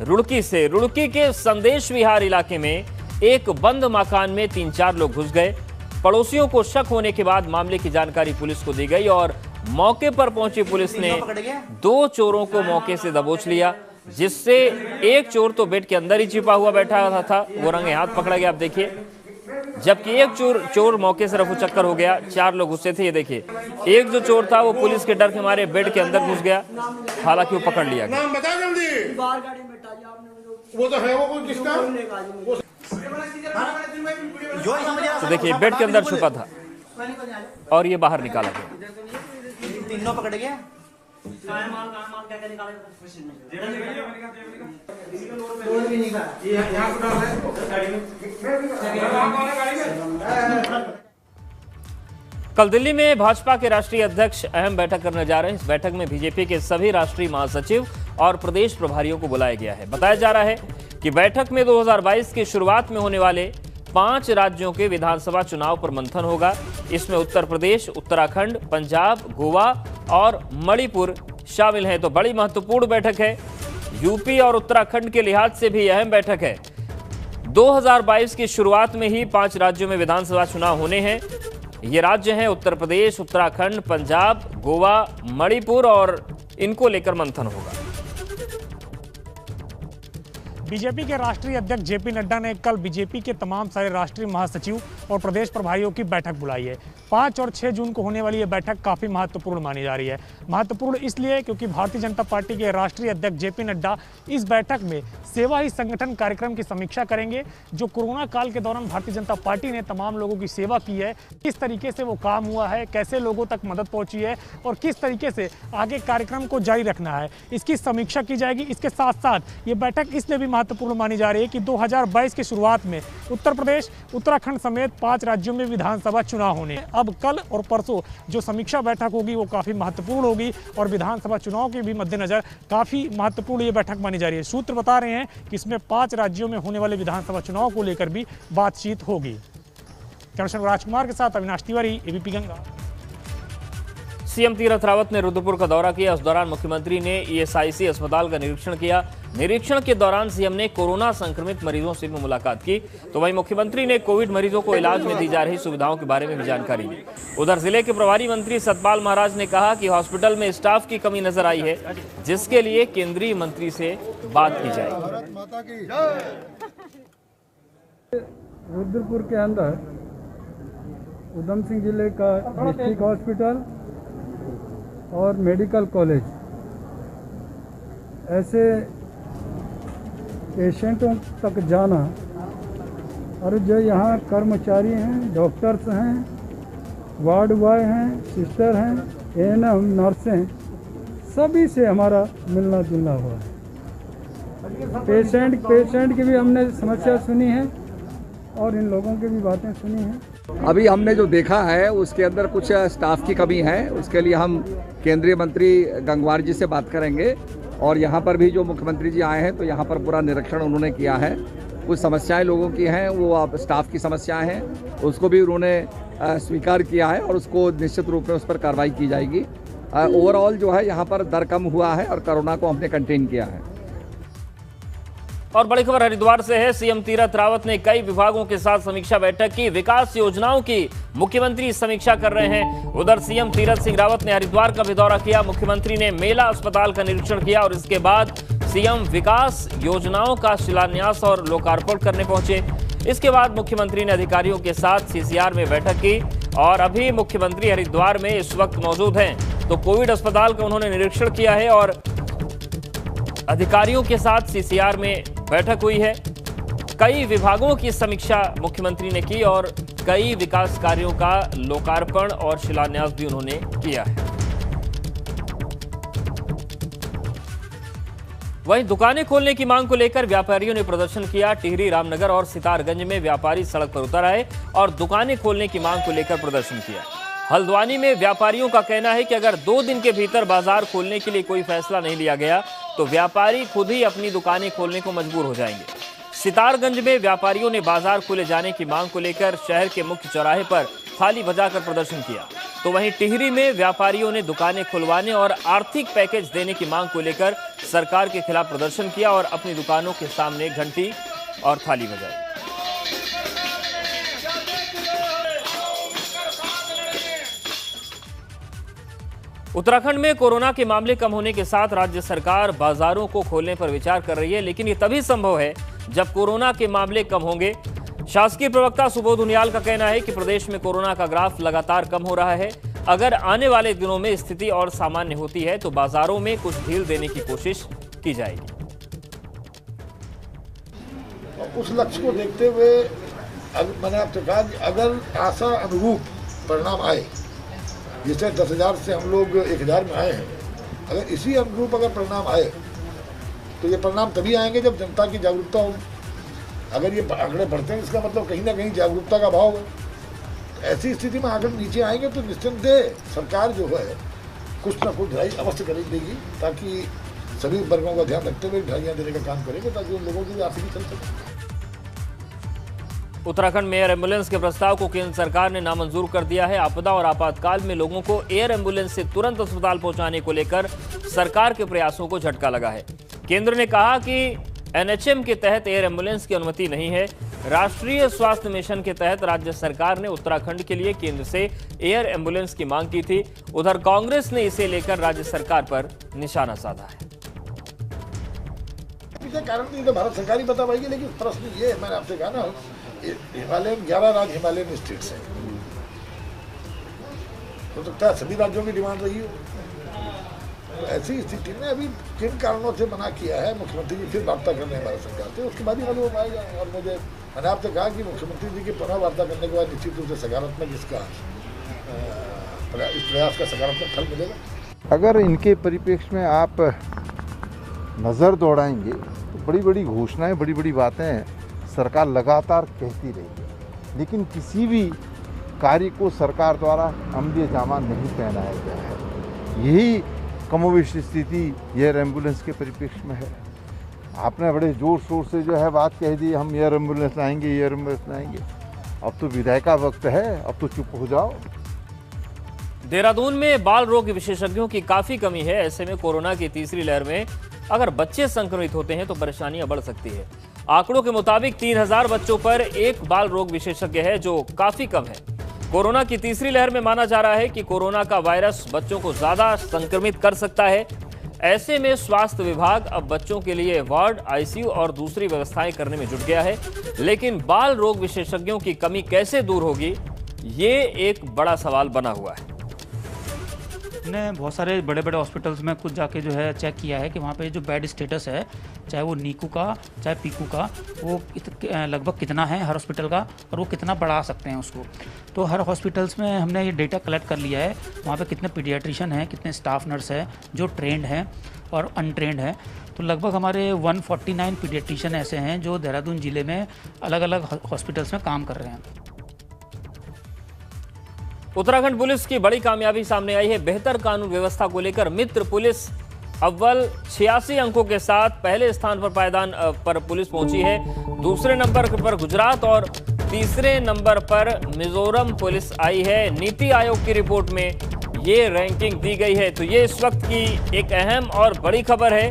रुड़की से। रुड़की के संदेश विहार इलाके में एक बंद मकान में 3-4 लोग घुस गए। पड़ोसियों को शक होने के बाद मामले की जानकारी पुलिस को दी गई और मौके पर पहुंची पुलिस ने 2 चोरों को मौके से दबोच लिया, जिससे एक चोर तो बेड के अंदर ही छिपा हुआ बैठा था, वो रंगे हाथ पकड़ा गया। आप देखिए, जबकि एक चोर मौके से रफू चक्कर हो गया। 4 लोग घुसे थे। ये देखिए, एक जो चोर था वो पुलिस के डर के मारे बेड के अंदर घुस गया, हालांकि वो पकड़ लिया गया। नाम बता जल्दी। वो तो है, वो किसका? तो देखिए, बेड के अंदर छुपा था और ये बाहर निकाला गया। तीनों पकड़ गया। कल दिल्ली में भाजपा के राष्ट्रीय अध्यक्ष अहम बैठक करने जा रहे हैं। इस बैठक में बीजेपी के सभी राष्ट्रीय महासचिव और प्रदेश प्रभारियों को बुलाया गया है। बताया जा रहा है कि बैठक में 2022 की शुरुआत में होने वाले 5 राज्यों के विधानसभा चुनाव पर मंथन होगा। इसमें उत्तर प्रदेश, उत्तराखंड, पंजाब, गोवा और मणिपुर शामिल हैं। तो बड़ी महत्वपूर्ण बैठक है। यूपी और उत्तराखंड के लिहाज से भी अहम बैठक है। 2022 की शुरुआत में ही 5 राज्यों में विधानसभा चुनाव होने हैं। ये राज्य हैं उत्तर प्रदेश, उत्तराखंड, पंजाब, गोवा, मणिपुर और इनको लेकर मंथन होगा। बीजेपी के राष्ट्रीय अध्यक्ष जेपी नड्डा ने कल बीजेपी के तमाम सारे राष्ट्रीय महासचिव और प्रदेश प्रभारियों की बैठक बुलाई है। 5 और 6 जून को होने वाली ये बैठक काफ़ी महत्वपूर्ण मानी जा रही है। महत्वपूर्ण इसलिए क्योंकि भारतीय जनता पार्टी के राष्ट्रीय अध्यक्ष जेपी नड्डा इस बैठक में सेवा ही संगठन कार्यक्रम की समीक्षा करेंगे। जो कोरोना काल के दौरान भारतीय जनता पार्टी ने तमाम लोगों की सेवा की है, किस तरीके से वो काम हुआ है, कैसे लोगों तक मदद पहुंची है और किस तरीके से आगे कार्यक्रम को जारी रखना है, इसकी समीक्षा की जाएगी। इसके साथ साथ ये बैठक इसलिए भी महत्वपूर्ण मानी जा रही है कि 2022 की शुरुआत में उत्तर प्रदेश, उत्तराखंड समेत 5 राज्यों में विधानसभा चुनाव होने। अब कल और परसों जो समीक्षा बैठक होगी वो काफ़ी महत्वपूर्ण होगी और विधानसभा चुनाव के भी मद्देनजर काफ़ी महत्वपूर्ण ये बैठक मानी जा रही है। सूत्र बता रहे हैं कि इसमें 5 राज्यों में होने वाले विधानसभा चुनाव को लेकर भी बातचीत होगी। कैमरा राजकुमार के साथ अविनाश तिवारी, एबीपी गंगा। सीएम तीरथ रावत ने रुद्रपुर का दौरा किया। उस दौरान मुख्यमंत्री ने ईएसआईसी अस्पताल का निरीक्षण किया। निरीक्षण के दौरान सीएम ने कोरोना संक्रमित मरीजों से भी मुलाकात की। तो वहीं मुख्यमंत्री ने कोविड मरीजों को इलाज में दी जा रही सुविधाओं के बारे में भी जानकारी दी। उधर जिले के प्रभारी मंत्री सतपाल महाराज ने कहा कि हॉस्पिटल में स्टाफ की कमी नजर आई है, जिसके लिए केंद्रीय मंत्री से बात की जाएगी। रुद्रपुर के अंदर उधम सिंह जिले का डिस्ट्रिक्ट हॉस्पिटल और मेडिकल कॉलेज ऐसे पेशेंटों तक जाना और जो यहाँ कर्मचारी हैं, डॉक्टर्स हैं, वार्ड बॉय हैं, सिस्टर हैं, एएनएम, नर्सें, सभी से हमारा मिलना जुलना हुआ है। पेशेंट की भी हमने समस्या सुनी है और इन लोगों की भी बातें सुनी हैं। अभी हमने जो देखा है उसके अंदर कुछ स्टाफ की कमी है। उसके लिए हम केंद्रीय मंत्री गंगवार जी से बात करेंगे और यहाँ पर भी जो मुख्यमंत्री जी आए हैं तो यहाँ पर पूरा निरीक्षण उन्होंने किया है। कुछ समस्याएं लोगों की हैं, वो अब स्टाफ की समस्याएं हैं, उसको भी उन्होंने स्वीकार किया है और उसको निश्चित रूप में उस पर कार्रवाई की जाएगी। ओवरऑल जो है यहाँ पर दर कम हुआ है और कोरोना को हमने कंटेन किया है। और बड़ी खबर हरिद्वार से है। सीएम तीरथ रावत ने कई विभागों के साथ समीक्षा बैठक की। विकास योजनाओं की मुख्यमंत्री समीक्षा कर रहे हैं। उधर सीएम तीरथ सिंह रावत ने हरिद्वार का भी दौरा किया। मुख्यमंत्री ने मेला अस्पताल का निरीक्षण किया और इसके बाद सीएम विकास योजनाओं का शिलान्यास और लोकार्पण करने पहुंचे। इसके बाद मुख्यमंत्री ने अधिकारियों के साथ सीसीआर में बैठक की और अभी मुख्यमंत्री हरिद्वार में इस वक्त मौजूद हैं। तो कोविड अस्पताल का उन्होंने निरीक्षण किया है और अधिकारियों के साथ सीसीआर में बैठक हुई है। कई विभागों की समीक्षा मुख्यमंत्री ने की और कई विकास कार्यों का लोकार्पण और शिलान्यास भी उन्होंने किया है। वहीं दुकानें खोलने की मांग को लेकर व्यापारियों ने प्रदर्शन किया। टिहरी, रामनगर और सितारगंज में व्यापारी सड़क पर उतर आए और दुकानें खोलने की मांग को लेकर प्रदर्शन किया। हल्द्वानी में व्यापारियों का कहना है कि अगर 2 दिन के भीतर बाजार खोलने के लिए कोई फैसला नहीं लिया गया तो व्यापारी खुद ही अपनी दुकानें खोलने को मजबूर हो जाएंगे। सितारगंज में व्यापारियों ने बाजार खोले जाने की मांग को लेकर शहर के मुख्य चौराहे पर थाली बजाकर प्रदर्शन किया। तो वहीं टिहरी में व्यापारियों ने दुकानें खुलवाने और आर्थिक पैकेज देने की मांग को लेकर सरकार के खिलाफ प्रदर्शन किया और अपनी दुकानों के सामने घंटी और थाली बजाई। उत्तराखंड में कोरोना के मामले कम होने के साथ राज्य सरकार बाजारों को खोलने पर विचार कर रही है, लेकिन ये तभी संभव है जब कोरोना के मामले कम होंगे। शासकीय प्रवक्ता सुबोध उनियाल का कहना है कि प्रदेश में कोरोना का ग्राफ लगातार कम हो रहा है। अगर आने वाले दिनों में स्थिति और सामान्य होती है तो बाजारों में कुछ ढील देने की कोशिश की जाएगी। उस लक्ष्य को देखते हुए मैंने आपसे कहा कि अगर आशा अनुरूप परिणाम आए, जैसे 10,000 से हम लोग 1,000 में आए हैं, अगर इसी अनुरूप अगर परिणाम आए तो ये परिणाम तभी आएंगे जब जनता की जागरूकता हो। अगर ये आंकड़े बढ़ते हैं इसका मतलब कहीं ना कहीं जागरूकता का अभाव है। ऐसी स्थिति में आंकड़े नीचे आएंगे तो निस्संदेह सरकार जो है कुछ ना कुछ ढिलाई अवश्य कर देगी, ताकि सभी वर्गों का ध्यान रखते हुए ढिलाइयाँ देने का काम करेंगे ताकि उन लोगों की भी आर्थिकी चल सके। उत्तराखंड में एयर एम्बुलेंस के प्रस्ताव को केंद्र सरकार ने नामंजूर कर दिया है। आपदा और आपातकाल में लोगों को एयर एम्बुलेंस से तुरंत अस्पताल पहुंचाने को लेकर सरकार के प्रयासों को झटका लगा है। केंद्र ने कहा कि एनएचएम के तहत एयर एम्बुलेंस की अनुमति नहीं है। राष्ट्रीय स्वास्थ्य मिशन के तहत राज्य सरकार ने उत्तराखंड के लिए केंद्र से एयर एम्बुलेंस की मांग की थी। उधर कांग्रेस ने इसे लेकर राज्य सरकार पर निशाना साधा है। कारण तो भारत सरकार ही बता पाएगी, लेकिन प्रश्न ये मैंने आपसे कहा ना, हिमालयन 11 राज्य हिमालयन स्टेट्स हैं, हो सकता है सभी राज्यों की डिमांड रही हो। तो ऐसी स्थिति में अभी किन कारणों से मना किया है मुख्यमंत्री जी, फिर वार्ता करने हैं भारत सरकार से, उसके बाद ही मालूम हो पाएगा। और मैंने आपसे कहा कि मुख्यमंत्री जी की पुनः वार्ता करने के बाद निश्चित रूप से सकारात्मक इस प्रयास का सकारात्मक फल मिलेगा। अगर इनके परिप्रेक्ष्य में आप नज़र दौड़ाएंगे तो बड़ी बड़ी घोषणाएं, बड़ी बड़ी बातें सरकार लगातार कहती रही है, लेकिन किसी भी कार्य को सरकार द्वारा अमली जामा नहीं पहनाया गया है। यही कमोवेश स्थिति एयर एम्बुलेंस के परिप्रेक्ष्य में है। आपने बड़े जोर शोर से जो है बात कह दी, हम एयर एम्बुलेंस लाएंगे, एयर एम्बुलेंस लाएंगे। अब तो विदाई का वक्त है, अब तो चुप हो जाओ। देहरादून में बाल रोग विशेषज्ञों की काफी कमी है। ऐसे में कोरोना की तीसरी लहर में अगर बच्चे संक्रमित होते हैं तो परेशानियां बढ़ सकती है। आंकड़ों के मुताबिक 3,000 बच्चों पर एक बाल रोग विशेषज्ञ है, जो काफी कम है। कोरोना की तीसरी लहर में माना जा रहा है कि कोरोना का वायरस बच्चों को ज्यादा संक्रमित कर सकता है। ऐसे में स्वास्थ्य विभाग अब बच्चों के लिए वार्ड, आईसीयू और दूसरी व्यवस्थाएं करने में जुट गया है। लेकिन बाल रोग विशेषज्ञों की कमी कैसे दूर होगी, ये एक बड़ा सवाल बना हुआ है। ने बहुत सारे बड़े बड़े हॉस्पिटल्स में खुद जाके जो है चेक किया है कि वहाँ पे जो बेड स्टेटस है, चाहे वो नीकू का चाहे पीकू का, वो लगभग कितना है हर हॉस्पिटल का, और वो कितना बढ़ा सकते हैं उसको। तो हर हॉस्पिटल्स में हमने ये डेटा कलेक्ट कर लिया है, वहाँ पे कितने पीडियाट्रिशियन हैं, कितने स्टाफ नर्स हैं जो ट्रेंड हैं और अनट्रेंड हैं। तो लगभग हमारे 149 पीडियाट्रिशियन ऐसे हैं जो देहरादून ज़िले में अलग अलग हॉस्पिटल्स में काम कर रहे हैं। उत्तराखंड पुलिस की बड़ी कामयाबी सामने आई है। बेहतर कानून व्यवस्था को लेकर मित्र पुलिस अव्वल 86 अंकों के साथ पहले स्थान पर पायदान पर पुलिस पहुंची है। दूसरे नंबर पर गुजरात और तीसरे नंबर पर मिजोरम पुलिस आई है। नीति आयोग की रिपोर्ट में ये रैंकिंग दी गई है। तो ये इस वक्त की एक अहम और बड़ी खबर है।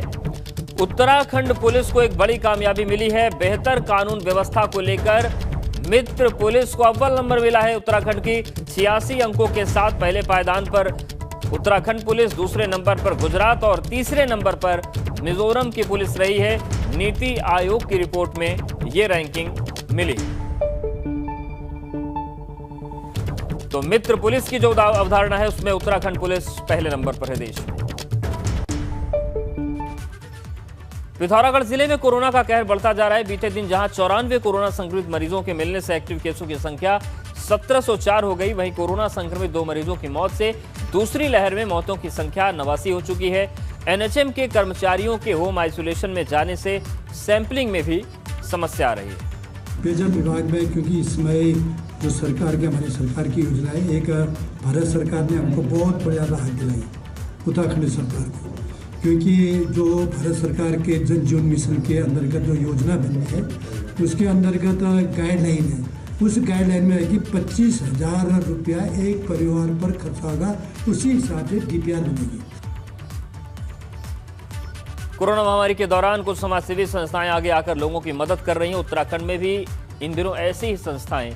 उत्तराखंड पुलिस को एक बड़ी कामयाबी मिली है। बेहतर कानून व्यवस्था को लेकर मित्र पुलिस को अव्वल नंबर मिला है। उत्तराखंड की 86 अंकों के साथ पहले पायदान पर उत्तराखंड पुलिस, दूसरे नंबर पर गुजरात और तीसरे नंबर पर मिजोरम की पुलिस रही है। नीति आयोग की रिपोर्ट में ये रैंकिंग मिली। तो मित्र पुलिस की जो अवधारणा है उसमें उत्तराखंड पुलिस पहले नंबर पर है देश में। पिथौरागढ़ जिले में कोरोना का कहर बढ़ता जा रहा है। बीते दिन जहां 94 कोरोना संक्रमित मरीजों के मिलने से एक्टिव केसों की संख्या 1704 हो गई, वहीं कोरोना संक्रमित 2 मरीजों की मौत से दूसरी लहर में मौतों की संख्या 89 हो चुकी है। एनएचएम के कर्मचारियों के होम आइसोलेशन में जाने से सैंपलिंग में भी समस्या आ रही है। पेयजल विभाग में क्योंकि इस समय जो सरकार की हमारी सरकार की योजना है, एक भारत सरकार ने हमको बहुत बढ़िया राहत दिलाई उत्तराखंड सरकार को, क्योंकि जो भारत सरकार के जल जीवन मिशन के अंतर्गत जो योजना बनी है उसके अंतर्गत गाइडलाइन है उस गाइडलाइन में है कि 25,000 रुपया एक परिवार पर खर्च होगा, उसी हिसाब से DPR बनेगी। कोरोना महामारी के दौरान कुछ समाजसेवी संस्थाएं आगे आकर लोगों की मदद कर रही हैं। उत्तराखंड में भी इन दिनों ऐसी ही संस्थाएं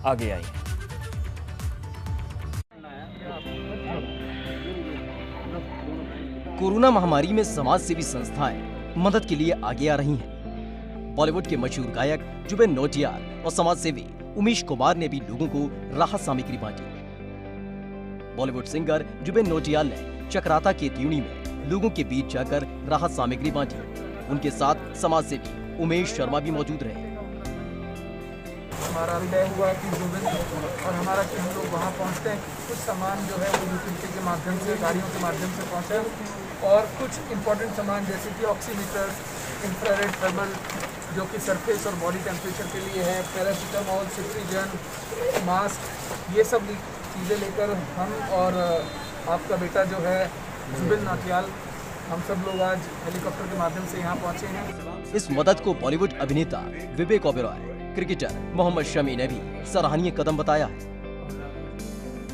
आगे आई हैं। कोरोना महामारी में समाजसेवी संस्थाएं मदद के लिए आगे आ रही हैं। बॉलीवुड के मशहूर गायक जुबिन नौटियाल और समाजसेवी उमेश कुमार ने भी लोगों को राहत सामग्री बांटी। बॉलीवुड सिंगर जुबिन नौटियाल ने चक्राता के त्यूनी में लोगों के बीच जाकर राहत सामग्री बांटी। उनके साथ समाजसेवी उमेश शर्मा भी मौजूद रहे। हमारा तय हुआ कि जुबिन और हमारा कि हम लोग वहाँ पहुँचते हैं, कुछ सामान जो है वो यूटिलिटी के माध्यम से, गाड़ियों के माध्यम से पहुँचे, और कुछ इम्पोर्टेंट सामान जैसे कि ऑक्सीमीटर, इंफ्रारेड थर्मल जो कि सरफेस और बॉडी टेम्परेचर के लिए है, पैरासीटामोल, सिट्रीजन, मास्क, ये सब चीज़ें लेकर हम और आपका बेटा जो है जुबिन नौटियाल, हम सब लोग आज हेलीकॉप्टर के माध्यम से यहाँ पहुँचे हैं। इस मदद को बॉलीवुड अभिनेता विवेक ओबेरॉय, क्रिकेटर मोहम्मद शमी ने भी सराहनीय कदम बताया है।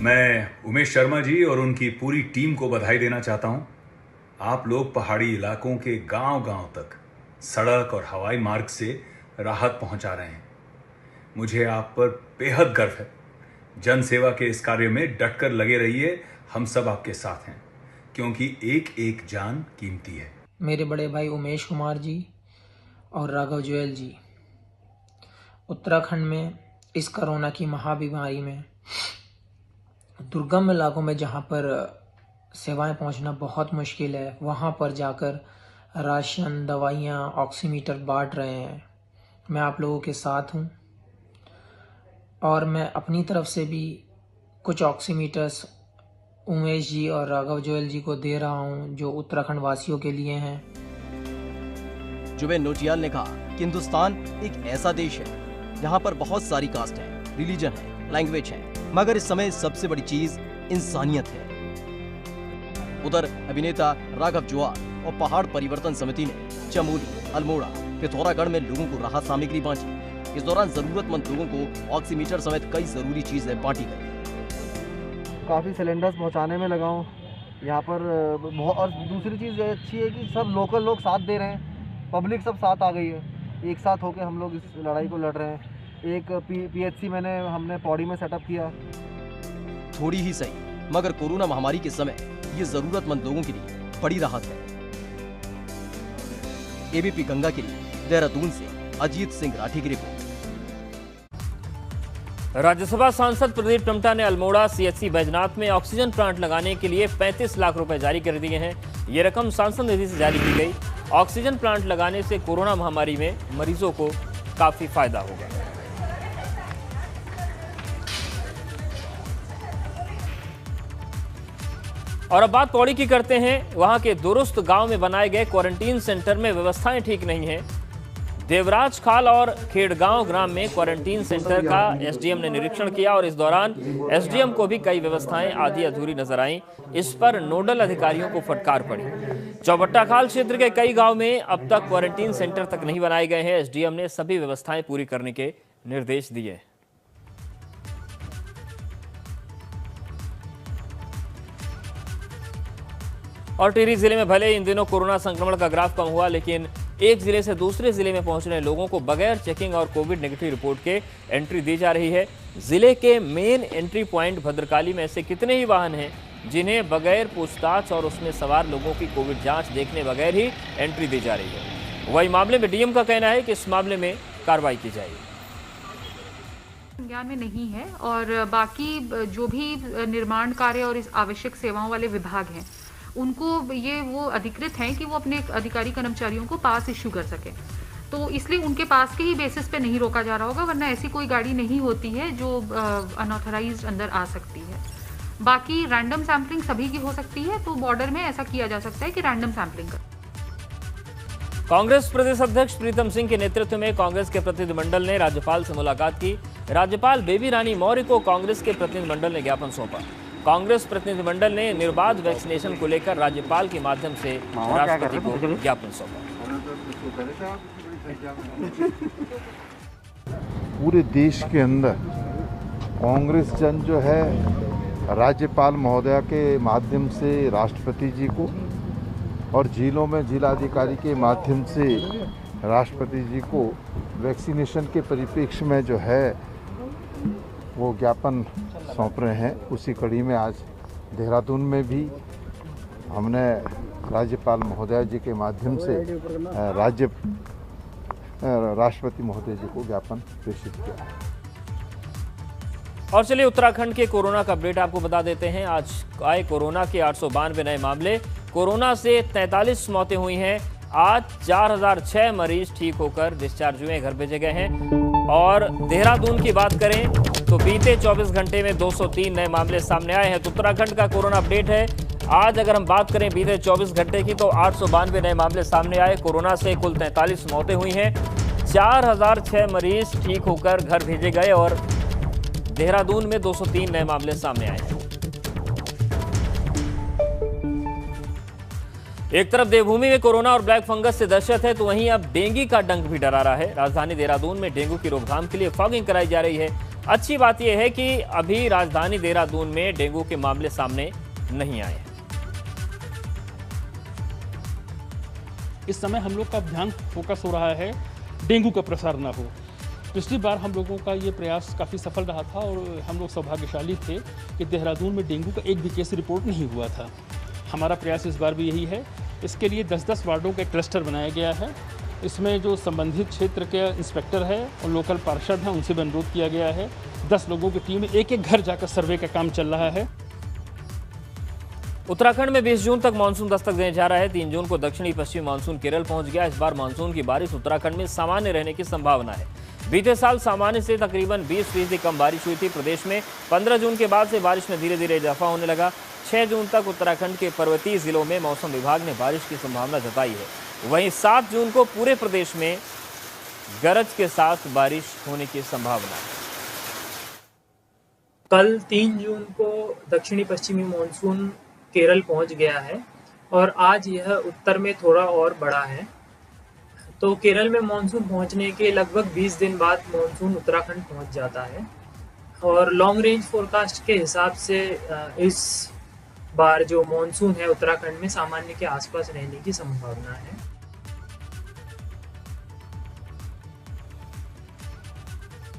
मैं उमेश शर्मा जी और उनकी पूरी टीम को बधाई देना चाहता हूं। आप लोग पहाड़ी इलाकों के गांव-गांव तक सड़क और हवाई मार्ग से राहत पहुंचा रहे हैं। मुझे आप पर बेहद गर्व है। जन सेवा के इस कार्य में डटकर लगे रहिए, हम सब आपके साथ हैं, क्योंकि एक एक जान कीमती है। मेरे बड़े भाई उमेश कुमार जी और राघव जुएल जी उत्तराखंड में इस कोरोना की महाबीमारी में दुर्गम इलाकों में जहां पर सेवाएं पहुंचना बहुत मुश्किल है, वहां पर जाकर राशन, दवाइयां, ऑक्सीमीटर बांट रहे हैं। मैं आप लोगों के साथ हूं और मैं अपनी तरफ से भी कुछ ऑक्सीमीटर्स उमेश जी और राघव जुएल जी को दे रहा हूं, जो उत्तराखंड वासियों के लिए हैं। जुबिन नौटियाल ने कहा कि हिंदुस्तान एक ऐसा देश है जहां पर बहुत सारी कास्ट है, रिलीजन है, लैंग्वेज है, मगर इस समय सबसे बड़ी चीज इंसानियत है। उधर अभिनेता राघव जुआल और पहाड़ परिवर्तन समिति ने चमोली, अल्मोड़ा, पिथौरागढ़ में लोगों को राहत सामग्री बांटी। इस दौरान जरूरतमंद लोगों को ऑक्सीमीटर समेत कई जरूरी चीजें बांटी गई। काफ़ी सिलेंडर्स पहुंचाने में लगा हूँ यहाँ पर। और दूसरी चीज़ अच्छी है कि सब लोकल लोग साथ दे रहे हैं, पब्लिक सब साथ आ गई है, एक साथ होकर हम लोग इस लड़ाई को लड़ रहे हैं। एक PHC हमने पौड़ी में सेटअप किया। थोड़ी ही सही, मगर कोरोना महामारी के समय ये जरूरतमंद लोगों के लिए बड़ी राहत है। ABP गंगा के लिए देहरादून से अजीत सिंह राठी की रिपोर्ट। राज्यसभा सांसद प्रदीप टमटा ने अल्मोड़ा CHC बैजनाथ में ऑक्सीजन प्लांट लगाने के लिए 35 लाख रुपए जारी कर दिए हैं। ये रकम सांसद निधि से जारी की गई। ऑक्सीजन प्लांट लगाने से कोरोना महामारी में मरीजों को काफी फायदा होगा। और अब बात पौड़ी की करते हैं। वहां के दुरुस्त गांव में बनाए गए क्वारंटीन सेंटर में व्यवस्थाएं ठीक नहीं हैं। देवराज खाल और खेड़गांव ग्राम में क्वारंटीन सेंटर का SDM ने निरीक्षण किया और इस दौरान SDM को भी कई व्यवस्थाएं आधी अधूरी नजर आईं। इस पर नोडल अधिकारियों को फटकार पड़ी। चौबट्टा खाल क्षेत्र के कई गांव में अब तक क्वारंटीन सेंटर तक नहीं बनाए गए हैं। SDM ने सभी व्यवस्थाएं पूरी करने के निर्देश दिए। और टिहरी जिले में भले इन दिनों कोरोना संक्रमण का ग्राफ कम हुआ, लेकिन एक जिले से दूसरे जिले में पहुंचने लोगों को बगैर चेकिंग और कोविड नेगेटिव रिपोर्ट के एंट्री दी जा रही है। जिले के मेन एंट्री पॉइंट भद्रकाली में ऐसे कितने ही वाहन हैं जिन्हें बगैर पूछताछ और उसमें सवार लोगों की कोविड जांच देखने बगैर ही एंट्री दी जा रही है। वही मामले में डीएम का कहना है कि इस मामले में कार्रवाई की जाएगी। संज्ञान में नहीं है और बाकी जो भी निर्माण कार्य और इस आवश्यक सेवाओं वाले विभाग हैं उनको वो अधिकृत हैं कि वो अपने अधिकारी कर्मचारियों को पास इश्यू कर सकें, तो इसलिए उनके पास के ही बेसिस पे नहीं रोका जा रहा होगा, वरना ऐसी कोई गाड़ी नहीं होती है जो अनऑथराइज्ड अंदर आ सकती है। बाकी रैंडम सैम्पलिंग सभी की हो सकती है, तो बॉर्डर में ऐसा किया जा सकता है कि रैंडम सैम्पलिंग कर। कांग्रेस प्रदेश अध्यक्ष प्रीतम सिंह के नेतृत्व में कांग्रेस के प्रतिनिधिमंडल ने राज्यपाल से मुलाकात की। राज्यपाल बेबी रानी मौर्य को कांग्रेस के प्रतिनिधिमंडल ने ज्ञापन सौंपा। कांग्रेस प्रतिनिधिमंडल ने निर्बाध वैक्सीनेशन को लेकर राज्यपाल के माध्यम से राष्ट्रपति को ज्ञापन सौंपा। पूरे देश के अंदर कांग्रेस जन जो है राज्यपाल महोदया के माध्यम से राष्ट्रपति जी को और जिलों में जिलाधिकारी के माध्यम से राष्ट्रपति जी को वैक्सीनेशन के परिप्रेक्ष्य में जो है वो ज्ञापन सौंप रहे हैं। उसी कड़ी में आज देहरादून में भी हमने राज्यपाल महोदया जी के माध्यम से राष्ट्रपति महोदय जी को ज्ञापन प्रेषित किया। और चलिए उत्तराखंड के कोरोना का अपडेट आपको बता देते हैं। आज आए कोरोना के 892 नए मामले, कोरोना से 43 मौतें हुई हैं। आज 4006 मरीज ठीक होकर डिस्चार्ज हुए, घर भेजे गए हैं। और देहरादून की बात करें तो बीते 24 घंटे में 203 नए मामले सामने आए हैं। तो उत्तराखंड का कोरोना अपडेट है। आज अगर हम बात करें बीते 24 घंटे की तो 892 नए मामले सामने आए। कोरोना से कुल 43 मौतें हुई हैं। 4006 मरीज ठीक होकर घर भेजे गए और देहरादून में 203 नए मामले सामने आए हैं। एक तरफ देवभूमि में कोरोना और ब्लैक फंगस से दहशत है तो वहीं अब डेंगू का डंक भी डरा रहा है। राजधानी देहरादून में डेंगू की रोकथाम के लिए फॉगिंग कराई जा रही है। अच्छी बात यह है कि अभी राजधानी देहरादून में डेंगू के मामले सामने नहीं आए हैं। इस समय हम लोग का ध्यान फोकस हो रहा है डेंगू का प्रसार ना हो। पिछली बार हम लोगों का ये प्रयास काफ़ी सफल रहा था और हम लोग सौभाग्यशाली थे कि देहरादून में डेंगू का एक भी केस रिपोर्ट नहीं हुआ था। हमारा प्रयास इस बार भी यही है। इसके लिए 10-10 वार्डों का क्लस्टर बनाया गया है। इसमें जो संबंधित क्षेत्र के इंस्पेक्टर है और लोकल पार्षद हैं उनसे भी अनुरोध किया गया है। 10 लोगों की टीम में एक घर जाकर सर्वे का काम चल रहा है। उत्तराखंड में 20 जून तक मानसून दस्तक देने जा रहा है। 3 जून को दक्षिणी पश्चिमी मानसून केरल पहुंच गया। इस बार मानसून की बारिश उत्तराखंड में सामान्य रहने की संभावना है। बीते साल सामान्य से तकरीबन 20% कम बारिश हुई थी प्रदेश में। 15 जून के बाद से बारिश में धीरे धीरे इजाफा होने लगा। 6 जून तक उत्तराखंड के पर्वतीय जिलों में मौसम विभाग ने बारिश की संभावना जताई है। वहीं 7 जून को पूरे प्रदेश में गरज के साथ बारिश होने की संभावना है। कल 3 जून को दक्षिणी पश्चिमी मानसून केरल पहुंच गया है और आज यह उत्तर में थोड़ा और बढ़ा है। तो केरल में मानसून पहुंचने के लगभग 20 दिन बाद मानसून उत्तराखंड पहुंच जाता है और लॉन्ग रेंज फोरकास्ट के हिसाब से इस बार जो मानसून है उत्तराखंड में सामान्य के आसपास रहने की संभावना है।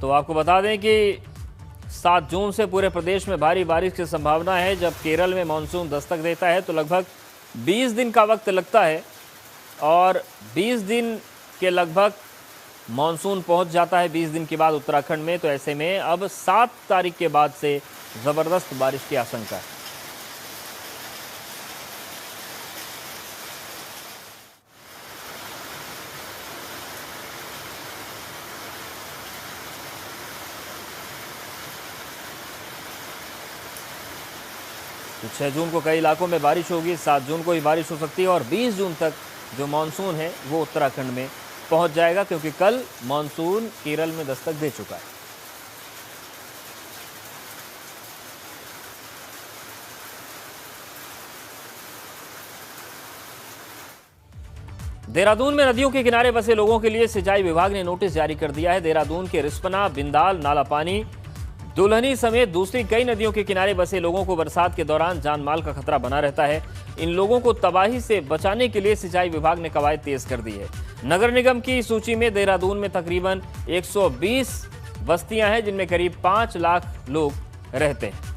तो आपको बता दें कि 7 जून से पूरे प्रदेश में भारी बारिश की संभावना है। जब केरल में मानसून दस्तक देता है तो लगभग 20 दिन का वक्त लगता है और 20 दिन के लगभग मानसून पहुंच जाता है 20 दिन के बाद उत्तराखंड में। तो ऐसे में अब 7 तारीख के बाद से ज़बरदस्त बारिश की आशंका है। तो 6 जून को कई इलाकों में बारिश होगी, 7 जून को ही बारिश हो सकती है और 20 जून तक जो मानसून है वो उत्तराखंड में पहुंच जाएगा क्योंकि कल मानसून केरल में दस्तक दे चुका है। देहरादून में नदियों के किनारे बसे लोगों के लिए सिंचाई विभाग ने नोटिस जारी कर दिया है। देहरादून के रिस्पना, बिंदाल, नाला पानी, दुल्हनी समेत दूसरी कई नदियों के किनारे बसे लोगों को बरसात के दौरान जान माल का खतरा बना रहता है। इन लोगों को तबाही से बचाने के लिए सिंचाई विभाग ने कवायद तेज कर दी है। नगर निगम की सूची में देहरादून में तकरीबन 120 बस्तियां हैं जिनमें करीब 5 लाख लोग रहते हैं।